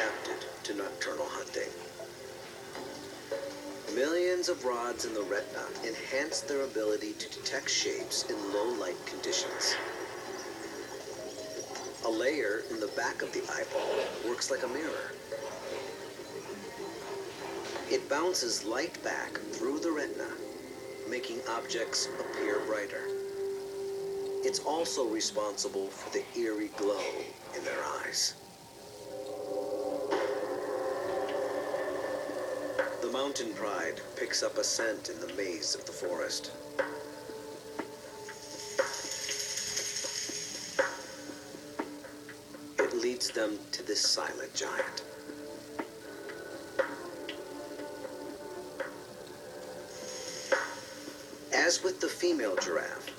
adapted to nocturnal hunting. Millions of rods in the retina enhance their ability to detect shapes in low light conditions. A layer in the back of the eyeball works like a mirror. It bounces light back through the retina, making objects appear brighter. It's also responsible for the eerie glow in their eyes. The mountain pride picks up a scent in the maze of the forest. It leads them to this silent giant. As with the female giraffe,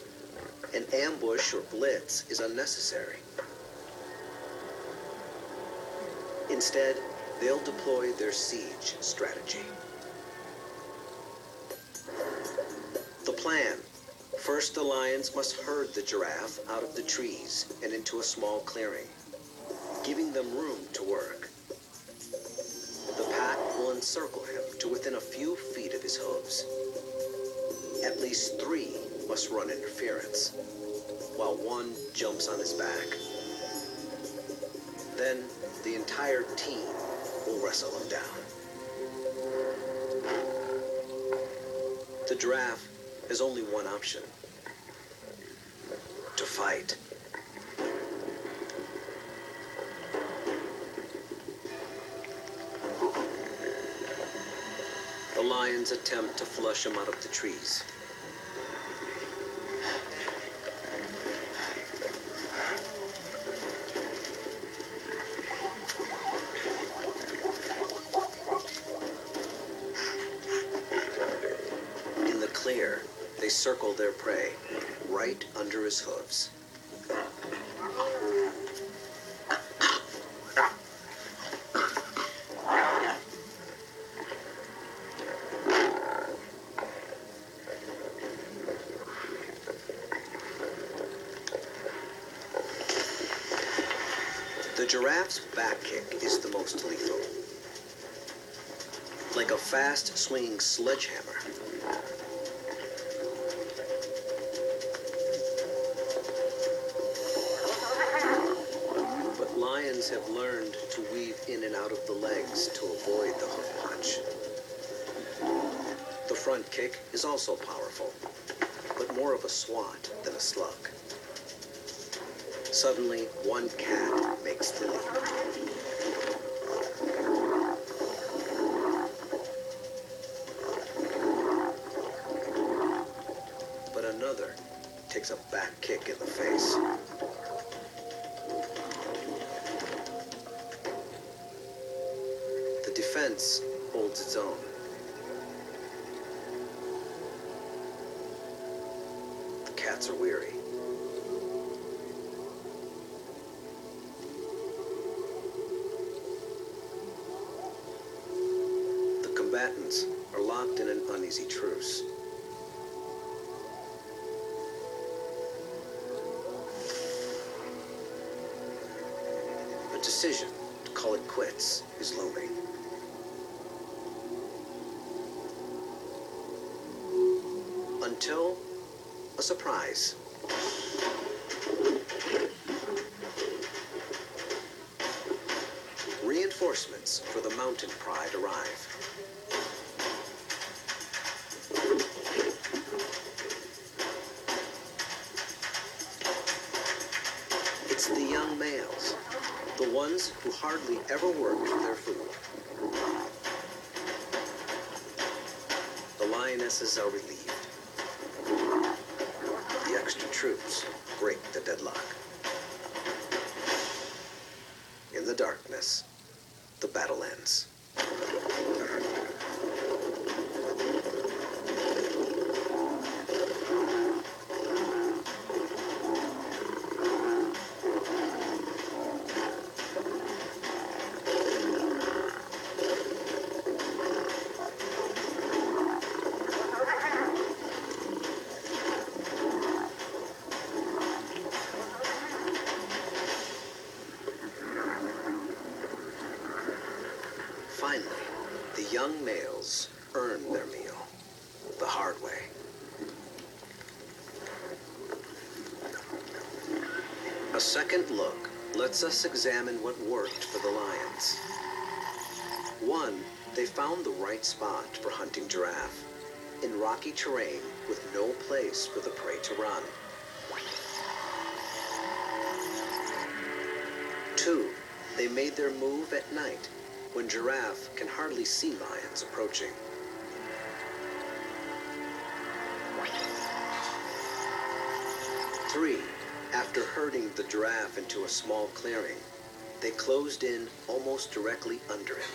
an ambush or blitz is unnecessary. Instead, they'll deploy their siege strategy. The plan. First, the lions must herd the giraffe out of the trees and into a small clearing, giving them room to work. The pack will encircle him to within a few feet of his hooves. At least 3 must run interference, while 1 jumps on his back. Then the entire team will wrestle him down. The giraffe has only one option: to fight. The lions attempt to flush him out of the trees. In the clear, they circle their prey right under his hooves. The giraffe's back kick is the most lethal. Like a fast swinging sledgehammer. But lions have learned to weave in and out of the legs to avoid the hoof punch. The front kick is also powerful, but more of a swat than a slug. Suddenly, one cat makes the leap. But another takes a back kick in the face. The defense holds its own. The cats are weary. Combatants are locked in an uneasy truce. A decision to call it quits is looming. Until a surprise. Reinforcements for the mountain pride arrive. It's the young males, the ones who hardly ever worked for their food. The lionesses are relieved. The extra troops break the deadlock. In the darkness, the battle ends. Finally, the young males earn their meal the hard way. A second look lets us examine what worked for the lions. 1, they found the right spot for hunting giraffe, in rocky terrain with no place for the prey to run. 2, they made their move at night, when giraffe can hardly see lions approaching. 3, after herding the giraffe into a small clearing, they closed in almost directly under him,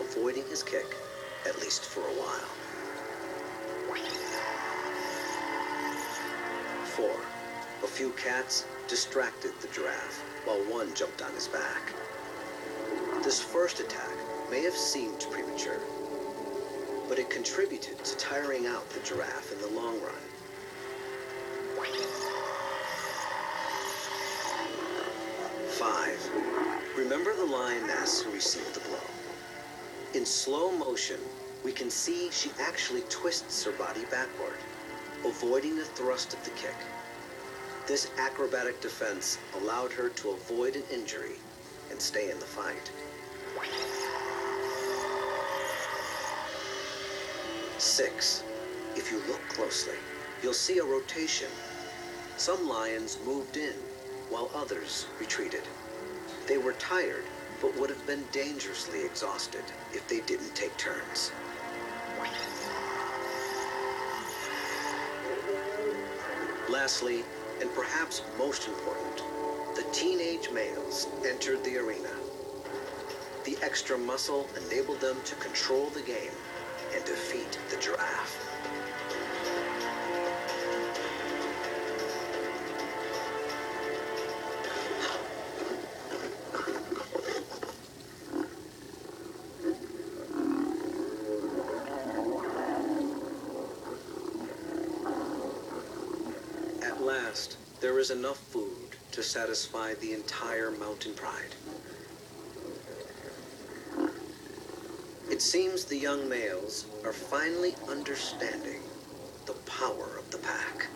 avoiding his kick, at least for a while. 4, a few cats distracted the giraffe while one jumped on his back. This first attack may have seemed premature, but it contributed to tiring out the giraffe in the long run. 5, remember the lioness who received the blow. In slow motion, we can see she actually twists her body backward, avoiding the thrust of the kick. This acrobatic defense allowed her to avoid an injury and stay in the fight. 6, if you look closely, you'll see a rotation. Some lions moved in, while others retreated. They were tired, but would have been dangerously exhausted if they didn't take turns. Lastly, and perhaps most important, the teenage males entered the arena. The extra muscle enabled them to control the game and defeat the giraffe. At last, there is enough food to satisfy the entire mountain pride. It seems the young males are finally understanding the power of the pack.